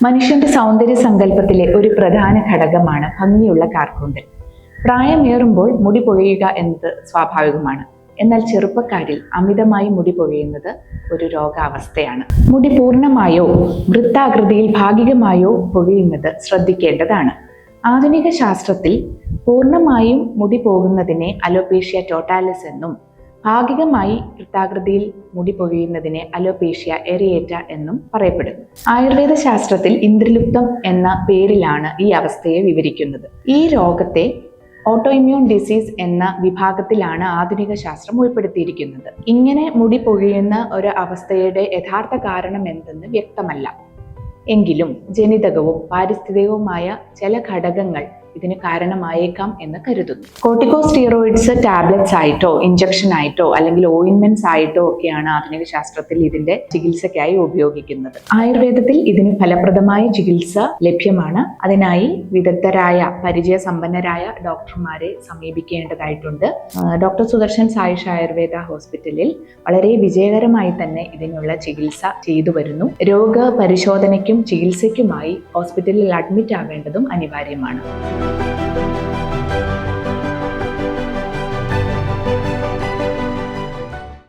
മനുഷ്യന്റെ സൗന്ദര്യ സങ്കല്പത്തിലെ ഒരു പ്രധാന ഘടകമാണ് ഭംഗിയുള്ള കാർക്കൂന്തൽ. പ്രായമേറുമ്പോൾ മുടി പൊഴിയുക എന്നത് സ്വാഭാവികമാണ്. എന്നാൽ ചെറുപ്പക്കാരിൽ അമിതമായി മുടി പൊഴിയുന്നത് ഒരു രോഗാവസ്ഥയാണ്. മുടി പൂർണ്ണമായോ വൃത്താകൃതിയിൽ ഭാഗികമായോ പൊഴിയുന്നത് ശ്രദ്ധിക്കേണ്ടതാണ്. ആധുനിക ശാസ്ത്രത്തിൽ പൂർണ്ണമായും മുടി പോകുന്നതിനെ അലോപേഷ്യ ടോട്ടാലിസ് എന്നും ഭാഗികമായി വൃത്താകൃതിയിൽ മുടി പൊഴിയുന്നതിനെ അലോപേഷ്യ എറിയേറ്റ എന്നും പറയപ്പെടുന്നു. ആയുർവേദ ശാസ്ത്രത്തിൽ ഇന്ദ്രലുപ്തം എന്ന പേരിലാണ് ഈ അവസ്ഥയെ വിവരിക്കുന്നത്. ഈ രോഗത്തെ ഓട്ടോഇമ്മ്യൂൺ ഡിസീസ് എന്ന വിഭാഗത്തിലാണ് ആധുനിക ശാസ്ത്രം ഉൾപ്പെടുത്തിയിരിക്കുന്നത്. ഇങ്ങനെ മുടി പൊഴിയുന്ന ഒരു അവസ്ഥയുടെ യഥാർത്ഥ കാരണം എന്തെന്ന് വ്യക്തമല്ല. എങ്കിലും ജനിതകവും പാരിസ്ഥിതികവുമായ ചില ഘടകങ്ങൾ ഇതിന് കാരണമായേക്കാം എന്ന് കരുതുന്നു. കോർട്ടിക്കോസ്റ്റീറോയിഡ്സ് ടാബ്ലറ്റ്സ് ആയിട്ടോ ഇഞ്ചക്ഷൻ ആയിട്ടോ അല്ലെങ്കിൽ ഓയിൻമെന്റ്സ് ആയിട്ടോ ഒക്കെയാണ് ആധുനിക ശാസ്ത്രത്തിൽ ഇതിന്റെ ചികിത്സയ്ക്കായി ഉപയോഗിക്കുന്നത്. ആയുർവേദത്തിൽ ഇതിന് ഫലപ്രദമായ ചികിത്സ ലഭ്യമാണ്. അതിനായി വിദഗ്ധരായ പരിചയസമ്പന്നരായ ഡോക്ടർമാരെ സമീപിക്കേണ്ടതായിട്ടുണ്ട്. ഡോക്ടർ സുദർശൻ സായുഷ് ആയുർവേദ ഹോസ്പിറ്റലിൽ വളരെ വിജയകരമായി തന്നെ ഇതിനുള്ള ചികിത്സ ചെയ്തു വരുന്നു. രോഗപരിശോധനയ്ക്കും ചികിത്സയ്ക്കുമായി ഹോസ്പിറ്റലിൽ അഡ്മിറ്റ് ആവേണ്ടതും അനിവാര്യമാണ്.